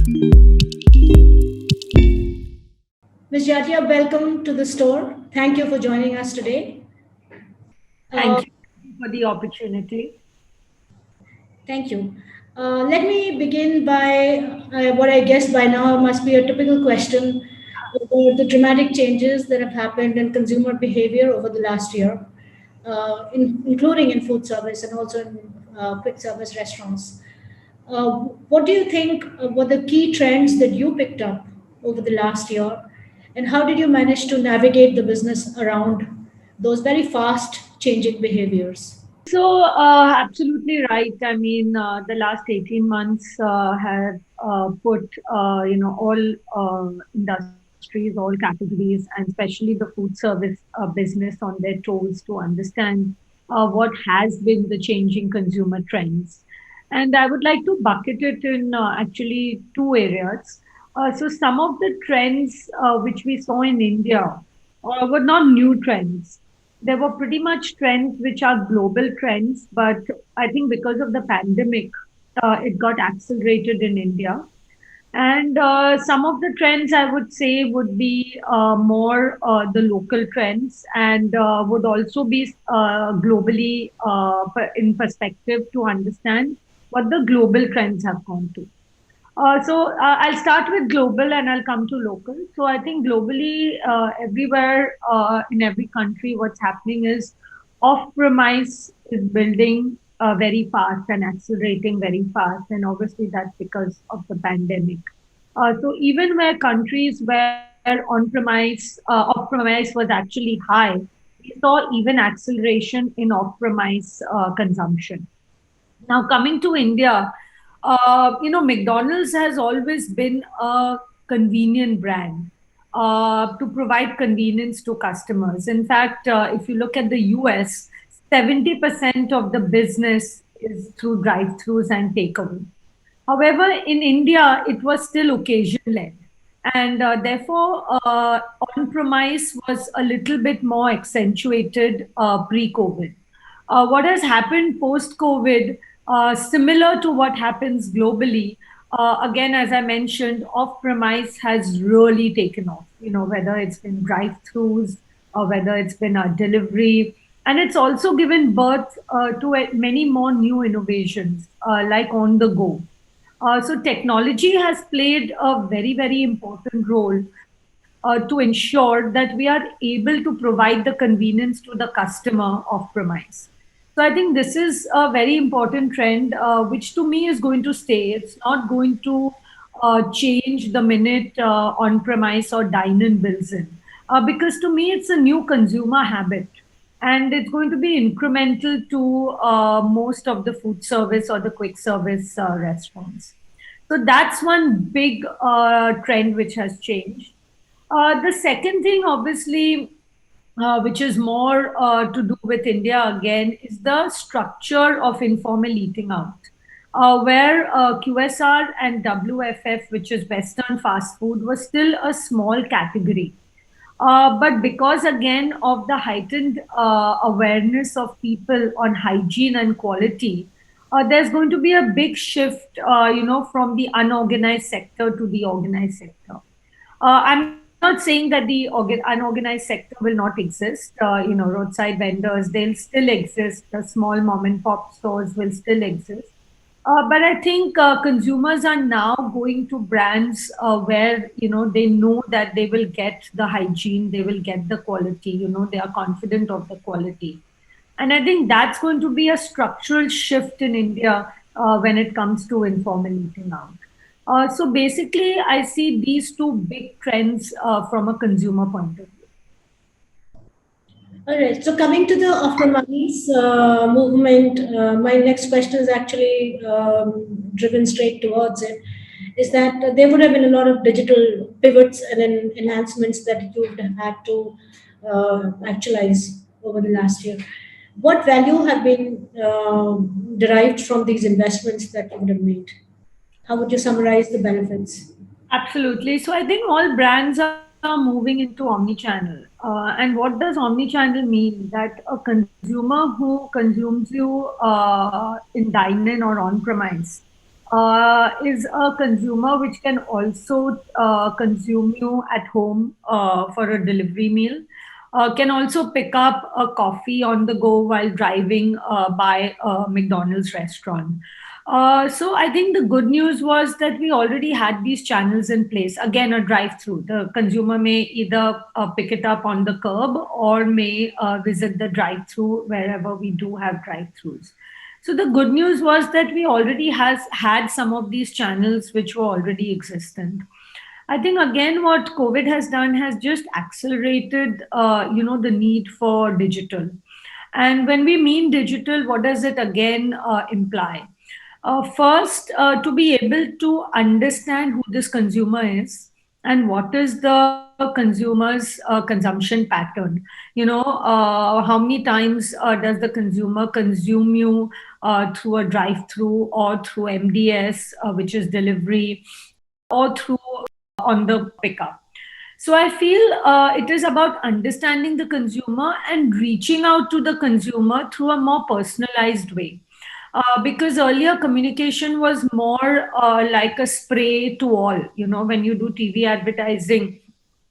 Ms. Jatia, welcome to the store. Thank you for joining us today. Uh, Thank you for the opportunity. Thank you. Let me begin by what I guess by now must be a typical question about the dramatic changes that have happened in consumer behavior over the last year, including in food service and also in quick service restaurants. What do you think were the key trends that you picked up over the last year, and how did you manage to navigate the business around those very fast changing behaviors? Absolutely right. I mean, the last 18 months have put, all industries, all categories, and especially the food service business on their toes to understand what has been the changing consumer trends. And I would like to bucket it in actually two areas. So some of the trends which we saw in India were not new trends. There were pretty much trends which are global trends, but I think because of the pandemic, it got accelerated in India. And some of the trends I would say would be more the local trends and would also be globally in perspective to understand what the global trends have gone to. I'll start with global and I'll come to local. So I think globally, everywhere in every country, what's happening is off-premise is building very fast and accelerating very fast, and obviously that's because of the pandemic. So even where countries where off-premise was actually high, we saw even acceleration in off-premise consumption. Now, coming to India, McDonald's has always been a convenient brand to provide convenience to customers. In fact, if you look at the US, 70% of the business is through drive-throughs and takeaway. However, in India, it was still occasion led. And therefore, on premise was a little bit more accentuated pre COVID. What has happened post COVID, similar to what happens globally, again, as I mentioned, off premise has really taken off, whether it's been drive throughs or whether it's been a delivery. And it's also given birth to many more new innovations like on the go. So technology has played a very, very important role to ensure that we are able to provide the convenience to the customer off premise. So I think this is a very important trend, which to me is going to stay. It's not going to change the minute on premise or dine in builds in, because to me it's a new consumer habit. And it's going to be incremental to most of the food service or the quick service restaurants. So that's one big trend which has changed. The second thing, obviously, which is more to do with India again, is the structure of informal eating out, where QSR and WFF, which is Western fast food, was still a small category. But because again of the heightened awareness of people on hygiene and quality, there's going to be a big shift, from the unorganized sector to the organized sector. I'm not saying that the unorganized sector will not exist. Roadside vendors, they'll still exist. The small mom and pop stores will still exist. But I think consumers are now going to brands where they know that they will get the hygiene, they will get the quality. They are confident of the quality, and I think that's going to be a structural shift in India when it comes to informal eating out. So basically, I see these two big trends from a consumer point of view. All right. So coming to the off-premise movement, my next question is actually driven straight towards it. Is that there would have been a lot of digital pivots and then enhancements that you would have had to actualize over the last year. What value have been derived from these investments that you would have made? How would you summarize the benefits? Absolutely. So I think all brands are moving into omni-channel. And what does omni-channel mean? That a consumer who consumes you in dine-in or on-premise is a consumer which can also consume you at home for a delivery meal. Can also pick up a coffee on the go while driving by a McDonald's restaurant. So I think the good news was that we already had these channels in place. Again, a drive-through. The consumer may either pick it up on the curb or may visit the drive-through wherever we do have drive-throughs. So the good news was that we already has had some of these channels which were already existent. I think again what COVID has done has just accelerated, the need for digital. And when we mean digital, what does it again imply? First, to be able to understand who this consumer is and what is the consumer's consumption pattern. How many times does the consumer consume you through a drive-through or through MDS, which is delivery, or through on the pickup. So I feel it is about understanding the consumer and reaching out to the consumer through a more personalized way. Because earlier communication was more like a spray to all. When you do TV advertising,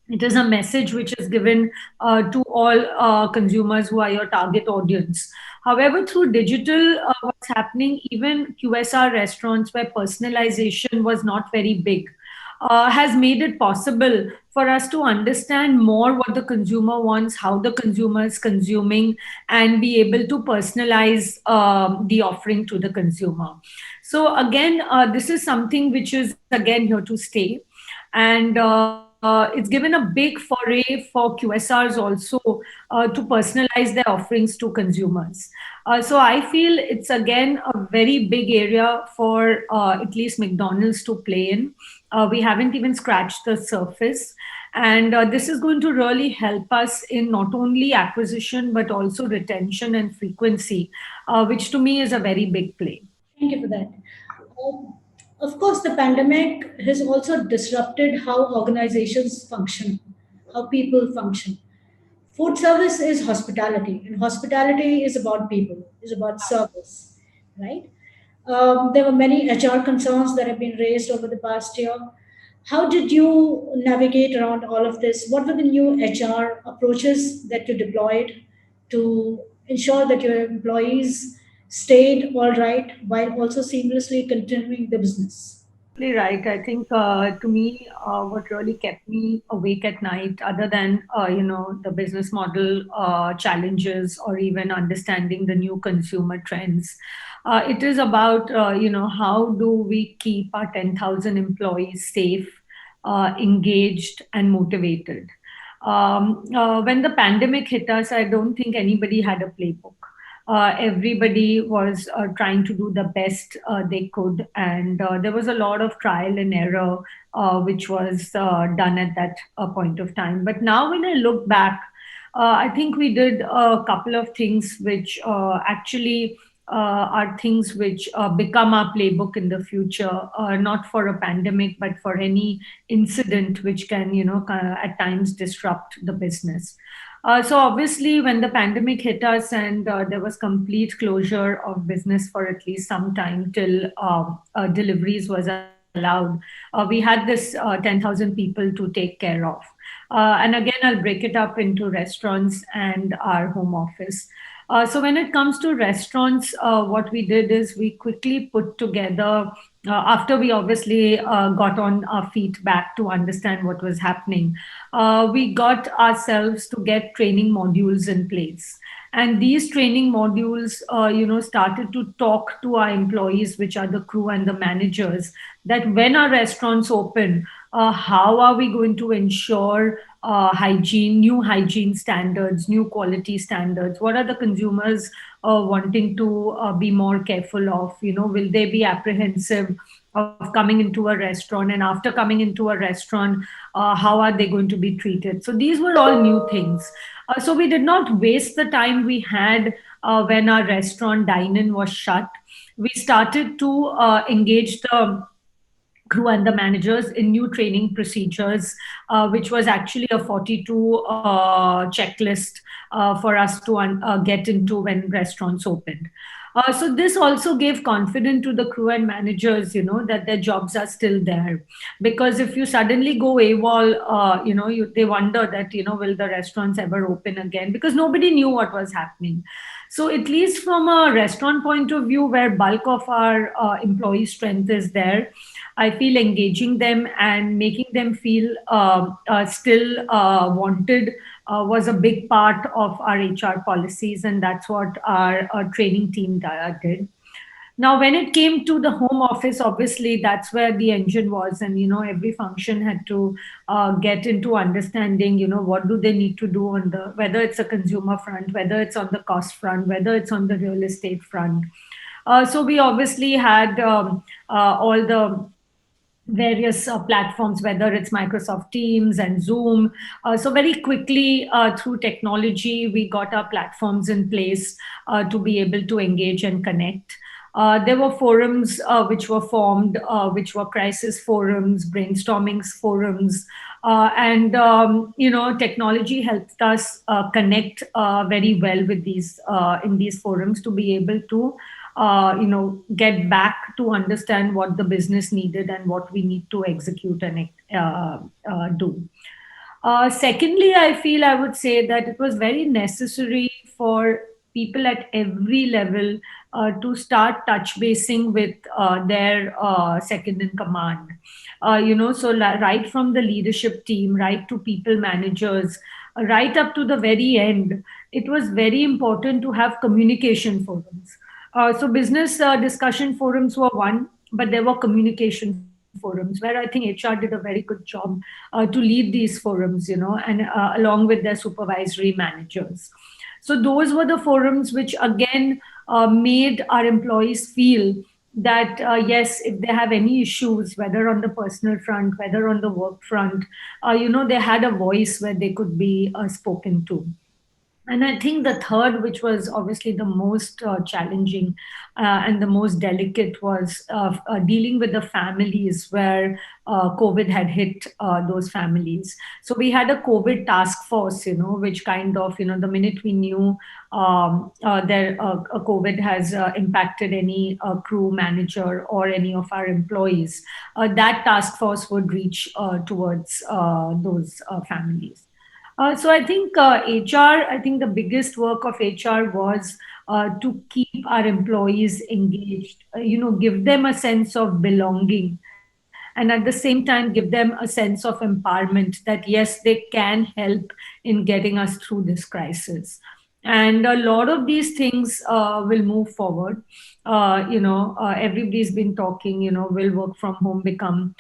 it is a message which is given to all consumers who are your target audience. However, through digital, what's happening, even QSR restaurants where personalization was not very big, has made it possible for us to understand more what the consumer wants, how the consumer is consuming, and be able to personalize the offering to the consumer. So again, this is something which is again here to stay. And it's given a big foray for QSRs also to personalize their offerings to consumers. So I feel it's again a very big area for at least McDonald's to play in. We haven't even scratched the surface. And this is going to really help us in not only acquisition, but also retention and frequency, which to me is a very big play. Thank you for that. Um, of course, the pandemic has also disrupted how organizations function, how people function. Food service is hospitality, and hospitality is about people, is about service, right? There were many HR concerns that have been raised over the past year. How did you navigate around all of this? What were the new HR approaches that you deployed to ensure that your employees stayed all right while also seamlessly continuing the business? Absolutely right. I think to me, what really kept me awake at night, other than the business model challenges or even understanding the new consumer trends, it is about how do we keep our 10,000 employees safe, engaged, and motivated. When the pandemic hit us, I don't think anybody had a playbook. Everybody was trying to do the best they could, and there was a lot of trial and error which was done at that point of time. But now, when I look back, I think we did a couple of things which actually are things which become our playbook in the future, not for a pandemic, but for any incident which can, kind of at times disrupt the business. So obviously, when the pandemic hit us and there was complete closure of business for at least some time till deliveries was allowed, we had this 10,000 people to take care of. And again, I'll break it up into restaurants and our home office. So when it comes to restaurants, what we did is we quickly put together, after we obviously got on our feet back to understand what was happening, we got ourselves to get training modules in place. And these training modules, started to talk to our employees, which are the crew and the managers, that when our restaurants open, how are we going to ensure hygiene, new hygiene standards, new quality standards? What are the consumers wanting to be more careful of? Will they be apprehensive of coming into a restaurant? And after coming into a restaurant, how are they going to be treated? So these were all new things. So we did not waste the time we had when our restaurant dine-in was shut. We started to engage the crew and the managers in new training procedures, which was actually a 42 checklist for us to get into when restaurants opened. So this also gave confidence to the crew and managers, that their jobs are still there. Because if you suddenly go AWOL, they wonder that, will the restaurants ever open again? Because nobody knew what was happening. So at least from a restaurant point of view, where bulk of our employee strength is there, I feel engaging them and making them feel still wanted was a big part of our HR policies, and that's what our training team did. Now, when it came to the home office, obviously that's where the engine was, and every function had to get into understanding, what do they need to do on the, whether it's a consumer front, whether it's on the cost front, whether it's on the real estate front. So we obviously had all the various platforms, whether it's Microsoft Teams and Zoom. So very quickly through technology, we got our platforms in place to be able to engage and connect. There were forums which were formed, which were crisis forums, brainstorming forums, and technology helped us connect very well with these in these forums to be able to get back to understand what the business needed and what we need to execute and do. Secondly, I feel I would say that it was very necessary for people at every level to start touch basing with their second in command. Right from the leadership team, right to people managers, right up to the very end, it was very important to have communication forums. So business discussion forums were one, but there were communication forums where I think HR did a very good job to lead these forums, and along with their supervisory managers. So those were the forums which again made our employees feel that yes, if they have any issues, whether on the personal front, whether on the work front, they had a voice where they could be spoken to. And I think the third, which was obviously the most challenging and the most delicate, was dealing with the families where COVID had hit those families. So we had a COVID task force, which kind of, the minute we knew there COVID has impacted any crew manager or any of our employees, that task force would reach towards those families. So I think HR, I think the biggest work of HR was to keep our employees engaged, give them a sense of belonging, and at the same time give them a sense of empowerment that yes, they can help in getting us through this crisis. And a lot of these things will move forward. Everybody's been talking, will work from home become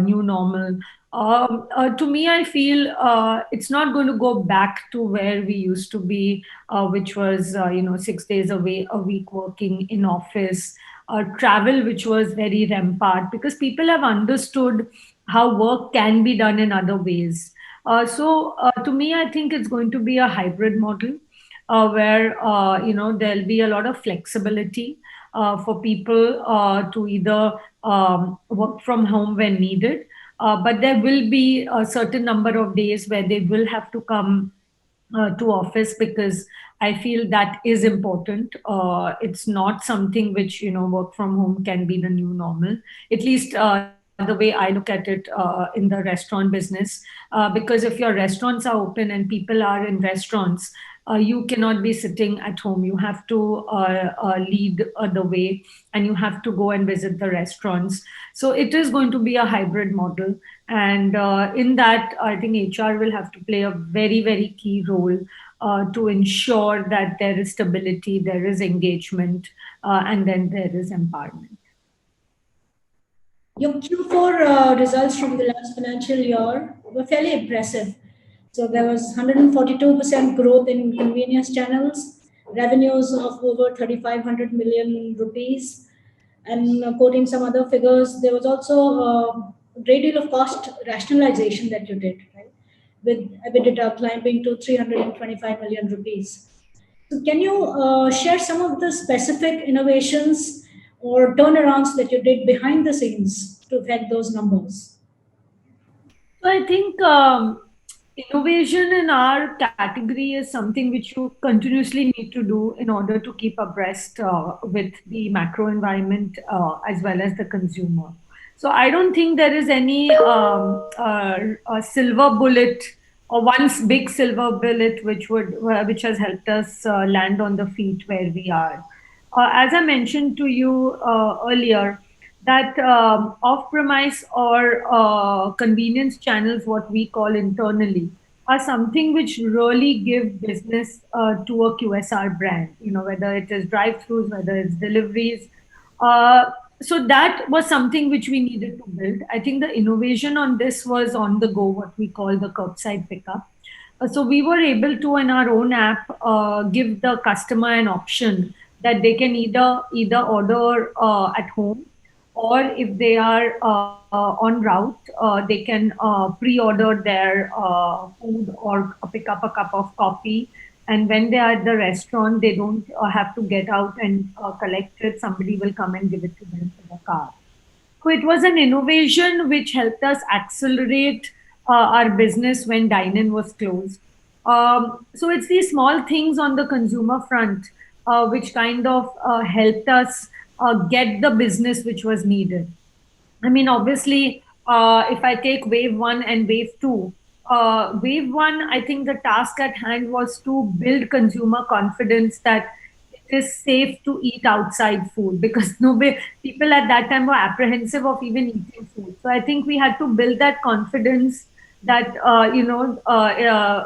new normal? To me, I feel it's not going to go back to where we used to be, which was 6 days a week working in office, travel, which was very rampant, because people have understood how work can be done in other ways. So to me, I think it's going to be a hybrid model where there'll be a lot of flexibility for people to either work from home when needed, but there will be a certain number of days where they will have to come to office, because I feel that is important. It's not something which work from home can be the new normal. At least the way I look at it in the restaurant business, because if your restaurants are open and people are in restaurants, you cannot be sitting at home. You have to lead the way, and you have to go and visit the restaurants. So it is going to be a hybrid model. And in that, I think HR will have to play a very, very key role to ensure that there is stability, there is engagement, and then there is empowerment. Your Q4 results from the last financial year were fairly impressive. So there was 142% growth in convenience channels, revenues of over 3,500 million rupees, and quoting some other figures, there was also a great deal of cost rationalization that you did, right? With EBITDA climbing to 325 million rupees. So can you share some of the specific innovations or turnarounds that you did behind the scenes to affect those numbers? So I think Innovation in our category is something which you continuously need to do in order to keep abreast with the macro environment as well as the consumer. So I don't think there is any a silver bullet or one big silver bullet which has helped us land on the feet where we are. As I mentioned to you earlier, that off-premise or convenience channels, what we call internally, are something which really give business to a QSR brand. You know, whether it is drive-throughs, whether it's deliveries. Uh, so that was something which we needed to build. I think the innovation on this was on the go, what we call the curbside pickup. So we were able to, in our own app, give the customer an option that they can either order at home, or if they are en route, they can pre-order their food or pick up a cup of coffee. And when they are at the restaurant, they don't have to get out and collect it. Somebody will come and give it to them in the car. So it was an innovation which helped us accelerate our business when dine-in was closed. So it's these small things on the consumer front which kind of helped us get the business which was needed. I mean, obviously, if I take wave one and wave two, wave one, I think the task at hand was to build consumer confidence that it is safe to eat outside food, because nobody, people at that time were apprehensive of even eating food. So I think we had to build that confidence that,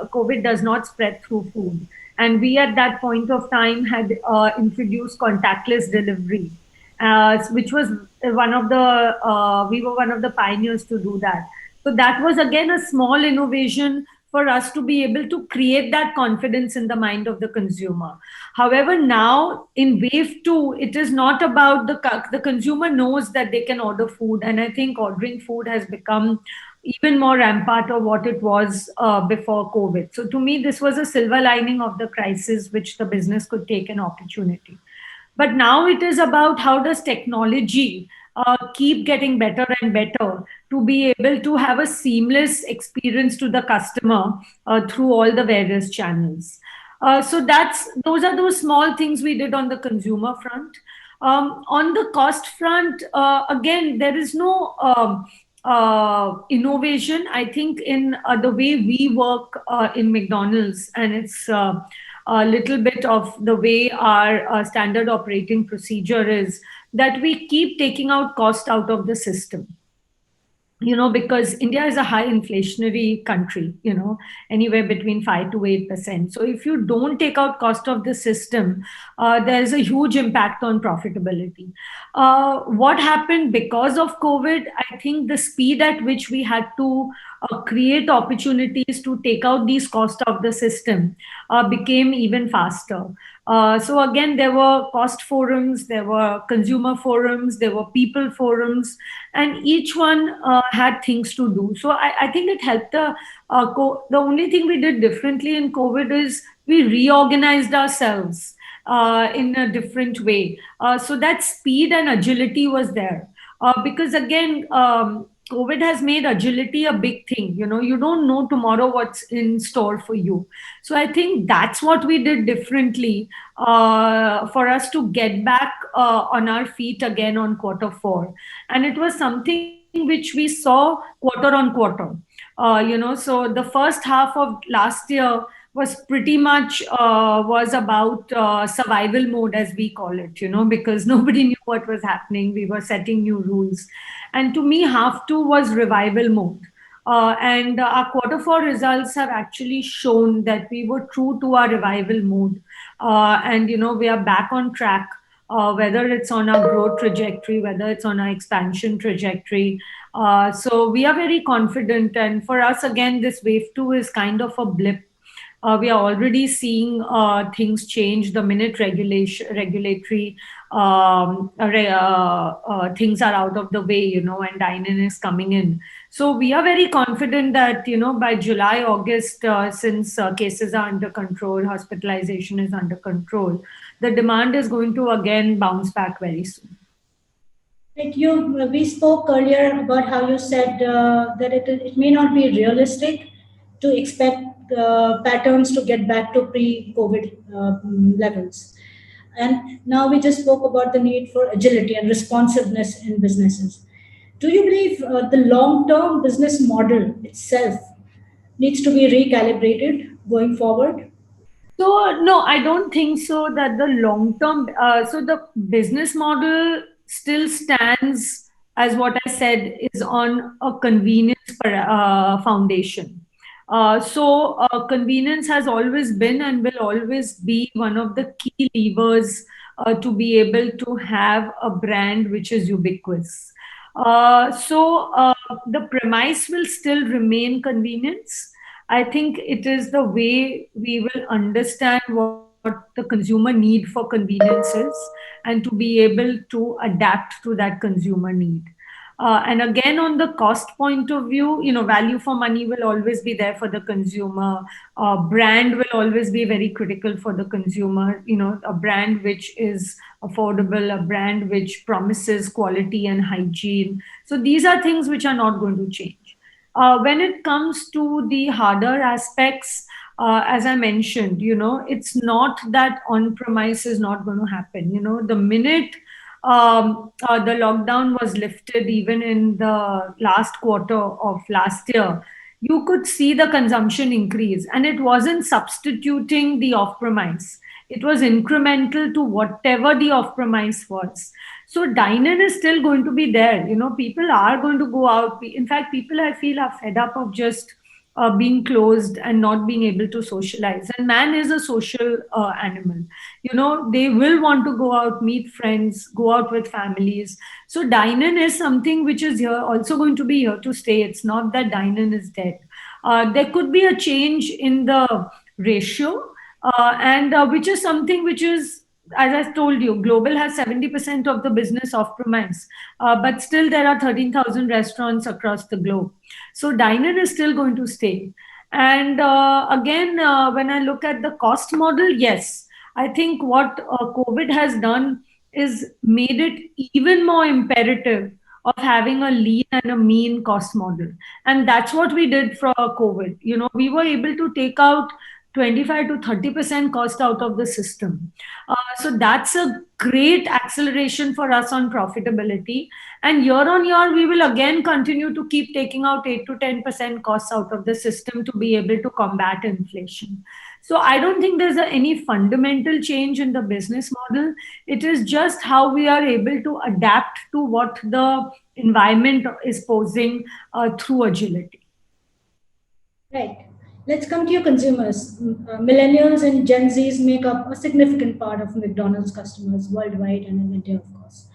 COVID does not spread through food. And we at that point of time had introduced contactless delivery, which was we were one of the pioneers to do that. So that was again a small innovation for us to be able to create that confidence in the mind of the consumer. However, now in wave two, it is not about the consumer knows that they can order food, and I think ordering food has become even more rampant of what it was before COVID. So to me, this was a silver lining of the crisis, which the business could take an opportunity. But now it is about how does technology keep getting better and better to be able to have a seamless experience to the customer through all the various channels. So those are those small things we did on the consumer front. On the cost front, again, there is no innovation. I think in the way we work in McDonald's, and it's a little bit of the way our standard operating procedure is, that we keep taking out cost out of the system, because India is a high inflationary country, anywhere between 5 to 8%. So if you don't take out cost of the system, there's a huge impact on profitability. What happened because of COVID, I think the speed at which we had to create opportunities to take out these costs of the system became even faster. So again, there were cost forums, there were consumer forums, there were people forums, and each one had things to do. So I think it helped. The only thing we did differently in COVID is we reorganized ourselves in a different way. So that speed and agility was there. Because again, COVID has made agility a big thing. You don't know tomorrow what's in store for you. So I think that's what we did differently for us to get back on our feet again on quarter 4. And it was something which we saw quarter on quarter. So the first half of last year was pretty much was about survival mode, as we call it, because nobody knew what was happening. We were setting new rules. And to me, half two was revival mode. And our quarter 4 results have actually shown that we were true to our revival mode. And, we are back on track, whether it's on our growth trajectory, whether it's on our expansion trajectory. So we are very confident. And for us, again, this wave 2 is kind of a blip. We are already seeing things change the minute regulatory things are out of the way, and dine-in is coming in. So we are very confident that, by July, August, since cases are under control, hospitalization is under control, the demand is going to again bounce back very soon. We spoke earlier about how you said that it may not be realistic to expect patterns to get back to pre-COVID levels. And now we just spoke about the need for agility and responsiveness in businesses. Do you believe the long-term business model itself needs to be recalibrated going forward? So, no, I don't think so that the long term, so the business model still stands as what I said is on a convenience foundation. Convenience has always been and will always be one of the key levers to be able to have a brand which is ubiquitous. The premise will still remain convenience. I think it is the way we will understand what the consumer need for convenience is and to be able to adapt to that consumer need. And again, on the cost point of view, value for money will always be there for the consumer. Brand will always be very critical for the consumer. A brand which is affordable, a brand which promises quality and hygiene. So these are things which are not going to change. When it comes to the harder aspects, as I mentioned, it's not that on premise is not going to happen. The minute the lockdown was lifted, even in the last quarter of last year, you could see the consumption increase, and it wasn't substituting the off premise. It was incremental to whatever the off premise was. So dine-in is still going to be there. People are going to go out. In fact, people I feel are fed up of just being closed and not being able to socialize. And man is a social animal. They will want to go out, meet friends, go out with families. So dine-in is something which is here, also going to be here to stay. It's not that dine-in is dead. There could be a change in the ratio, and which is something which is, as I told you, Global has 70% of the business off premise, but still there are 13,000 restaurants across the globe. So dine-in is still going to stay. And again, when I look at the cost model, yes, I think what COVID has done is made it even more imperative of having a lean and a mean cost model. And that's what we did for COVID. We were able to take out 25 to 30% cost out of the system. So that's a great acceleration for us on profitability. And year on year, we will again continue to keep taking out 8 to 10% costs out of the system to be able to combat inflation. So I don't think there's any fundamental change in the business model. It is just how we are able to adapt to what the environment is posing through agility. Right. Let's come to your consumers. Millennials and Gen Zs make up a significant part of McDonald's customers worldwide and in India, of course.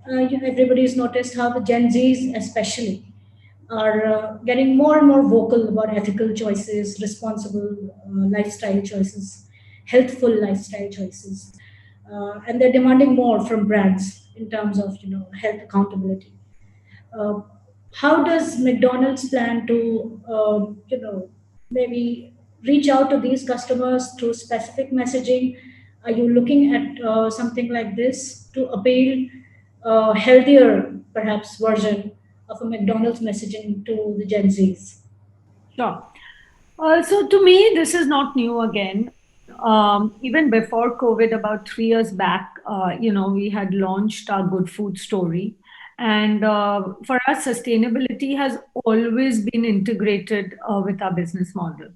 Everybody's noticed how the Gen Zs, especially, are getting more and more vocal about ethical choices, responsible lifestyle choices, healthful lifestyle choices, and they're demanding more from brands in terms of health accountability. Uh, how does McDonald's plan to maybe reach out to these customers through specific messaging? Are you looking at something like this to appeal a healthier, perhaps, version of a McDonald's messaging to the Gen Zs? Sure. So to me, this is not new again. Even before COVID, about 3 years back, we had launched our Good Food Story. And for us, sustainability has always been integrated with our business model.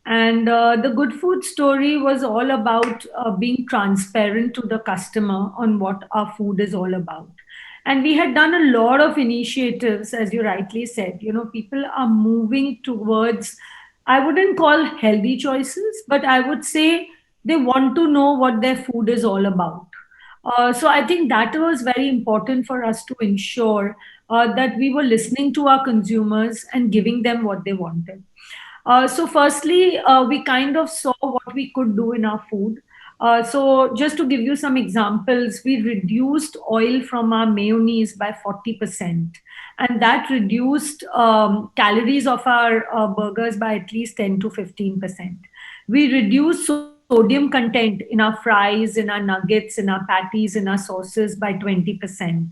And the Good Food Story was all about being transparent to the customer on what our food is all about. And we had done a lot of initiatives, as you rightly said. People are moving towards, I wouldn't call healthy choices, but I would say they want to know what their food is all about. So I think that was very important for us to ensure that we were listening to our consumers and giving them what they wanted. So firstly, we kind of saw what we could do in our food. So just to give you some examples, we reduced oil from our mayonnaise by 40%. And that reduced calories of our burgers by at least 10 to 15%. We reduced sodium content in our fries, in our nuggets, in our patties, in our sauces by 20%.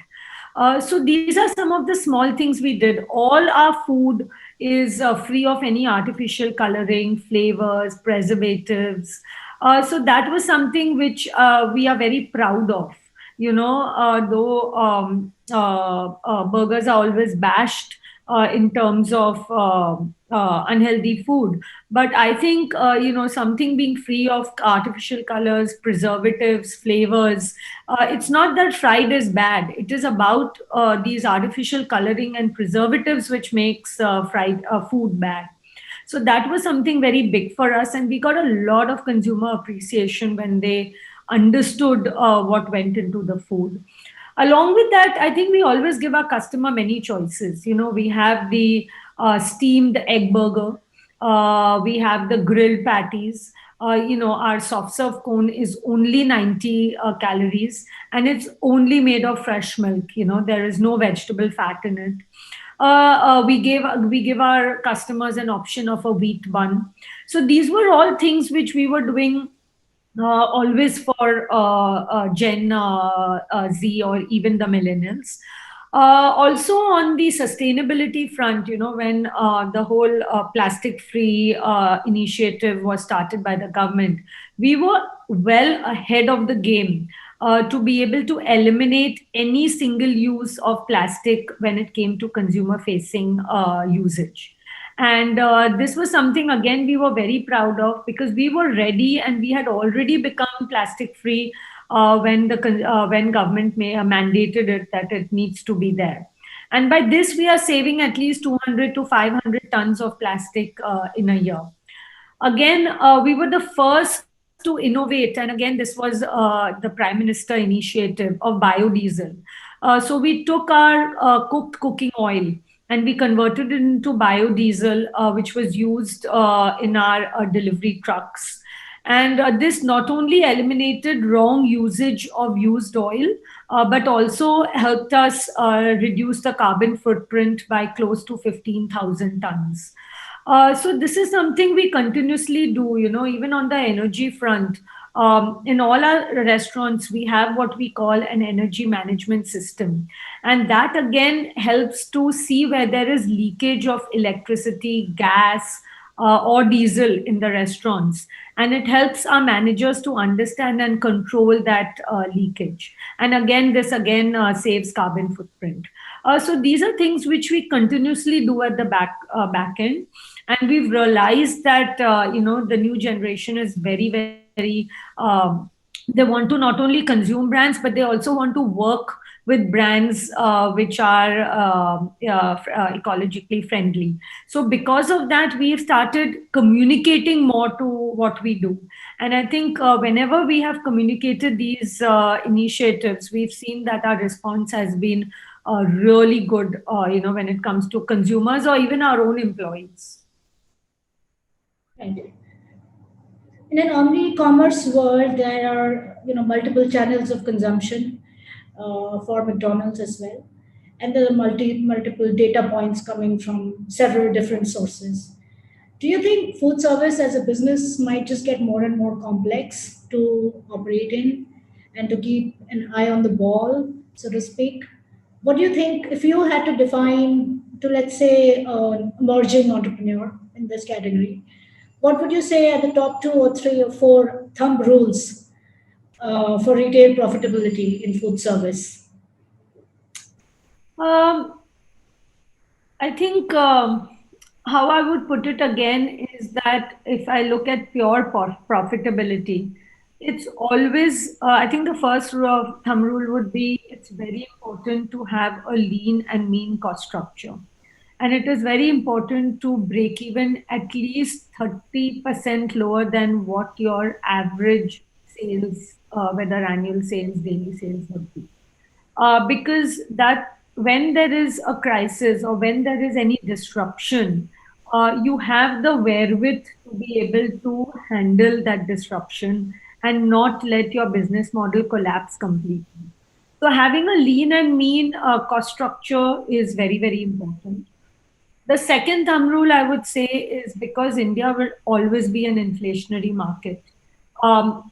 So these are some of the small things we did. All our food is free of any artificial coloring, flavors, preservatives. So that was something which we are very proud of. Though burgers are always bashed in terms of unhealthy food, but I think something being free of artificial colors, preservatives, flavors, it's not that fried is bad. It is about these artificial coloring and preservatives which makes fried food bad. So that was something very big for us, and we got a lot of consumer appreciation when they understood what went into the food. Along with that, I think we always give our customer many choices. We have the steamed egg burger, we have the grilled patties. Our soft serve cone is only 90 calories, and it's only made of fresh milk. There is no vegetable fat in it. We give our customers an option of a wheat bun. So these were all things which we were doing always for Gen Z or even the millennials. Also on the sustainability front, when the whole plastic free initiative was started by the government, we were well ahead of the game to be able to eliminate any single use of plastic when it came to consumer facing usage. And this was something, again, we were very proud of, because we were ready and we had already become plastic free when government mandated it, that it needs to be there. And by this, we are saving at least 200 to 500 tons of plastic in a year. Again, we were the first to innovate, and again, this was the Prime Minister initiative of biodiesel. So we took our cooked cooking oil and we converted it into biodiesel, which was used in our delivery trucks. And this not only eliminated wrong usage of used oil, but also helped us reduce the carbon footprint by close to 15,000 tons. So this is something we continuously do, even on the energy front. In all our restaurants, we have what we call an energy management system. And that again helps to see where there is leakage of electricity, gas, or diesel in the restaurants. And it helps our managers to understand and control that leakage. And again, this again saves carbon footprint. So these are things which we continuously do at the back end. And we've realized that, the new generation is very, very, they want to not only consume brands, but they also want to work with brands which are ecologically friendly. So because of that, we've started communicating more to what we do. And I think whenever we have communicated these initiatives, we've seen that our response has been really good, when it comes to consumers or even our own employees. Right. In an omni-commerce world, there are multiple channels of consumption for McDonald's as well, and there are multiple data points coming from several different sources. Do you think food service as a business might just get more and more complex to operate in and to keep an eye on the ball, so to speak? What do you think if you had to define to, let's say, an emerging entrepreneur in this category? What would you say are the top two or three or four thumb rules for retail profitability in food service? Um, I think how I would put it again is that if I look at pure profitability, it's always, I think the first rule of thumb rule would be it's very important to have a lean and mean cost structure. And it is very important to break even at least 30% lower than what your average sales, whether annual sales, daily sales would be. Because that when there is a crisis or when there is any disruption, you have the wherewith to be able to handle that disruption and not let your business model collapse completely. So having a lean and mean cost structure is very, very important. The second thumb rule I would say is, because India will always be an inflationary market,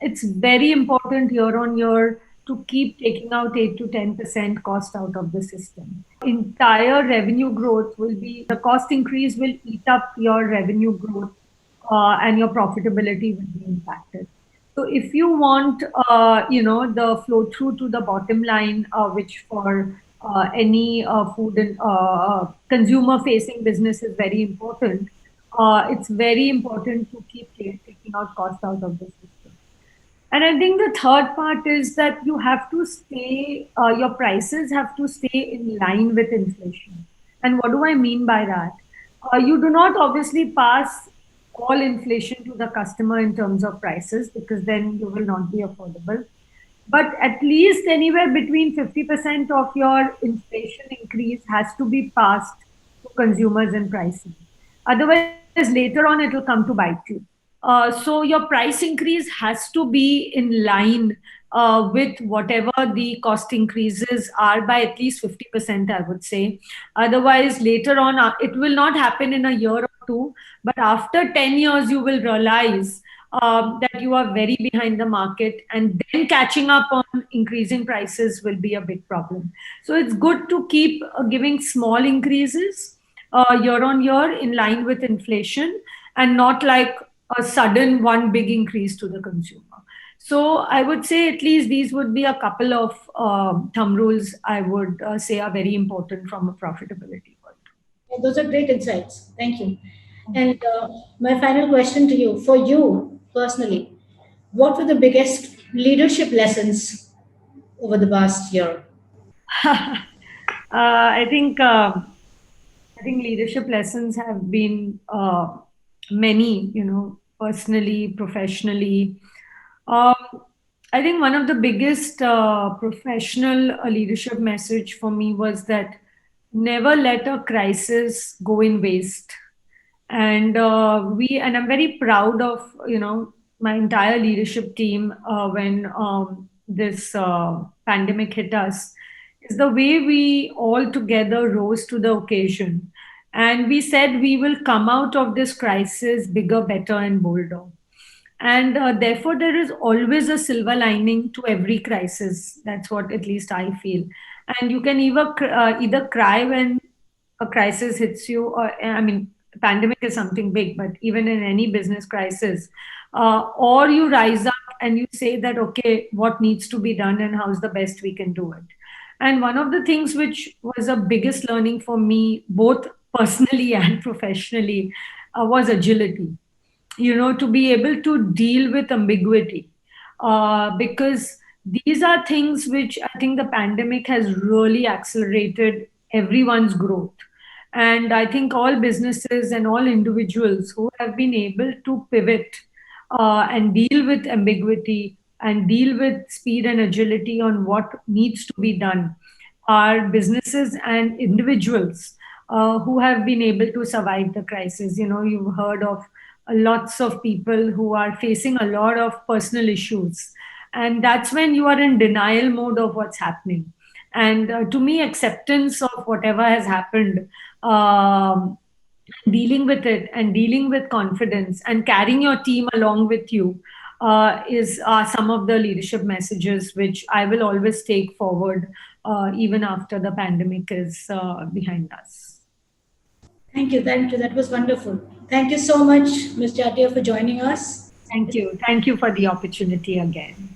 it's very important year on year to keep taking out 8 to 10% cost out of the system. Entire revenue growth will be, the cost increase will eat up your revenue growth, and your profitability will be impacted. So if you want, the flow through to the bottom line, which for any food and consumer facing business is very important, it's very important to keep taking out cost out of the system. And I think the third part is that you have to stay, your prices have to stay in line with inflation. And what do I mean by that? You do not obviously pass all inflation to the customer in terms of prices, because then you will not be affordable. But at least anywhere between 50% of your inflation increase has to be passed to consumers in pricing. Otherwise, later on, it will come to bite you. So your price increase has to be in line with whatever the cost increases are by at least 50%, I would say. Otherwise, later on, it will not happen in a year or two, but after 10 years, you will realize that you are very behind the market, and then catching up on increasing prices will be a big problem. So it's good to keep giving small increases year on year in line with inflation, and not like a sudden one big increase to the consumer. So I would say at least these would be a couple of thumb rules I would say are very important from a profitability point. Yeah, those are great insights. Thank you. And my final question to you, for you personally, what were the biggest leadership lessons over the past year? I think leadership lessons have been many, personally, professionally. Um, I think one of the biggest professional leadership message for me was that never let a crisis go in waste. And I'm very proud of my entire leadership team when this pandemic hit us, is the way we all together rose to the occasion, and we said we will come out of this crisis bigger, better, and bolder. And therefore, there is always a silver lining to every crisis. That's what at least I feel. And you can either cry when a crisis hits you, or I mean, pandemic is something big, but even in any business crisis, or you rise up and you say that, okay, what needs to be done and how's the best we can do it. And one of the things which was the biggest learning for me, both personally and professionally, was agility. To be able to deal with ambiguity, because these are things which I think the pandemic has really accelerated everyone's growth. And I think all businesses and all individuals who have been able to pivot and deal with ambiguity and deal with speed and agility on what needs to be done are businesses and individuals who have been able to survive the crisis. You've heard of lots of people who are facing a lot of personal issues. And that's when you are in denial mode of what's happening. And to me, acceptance of whatever has happened, dealing with it and dealing with confidence and carrying your team along with you is some of the leadership messages which I will always take forward even after the pandemic is behind us. Thank you. Thank you. That was wonderful. Thank you so much, Ms. Jatia, for joining us. Thank you. Thank you for the opportunity again.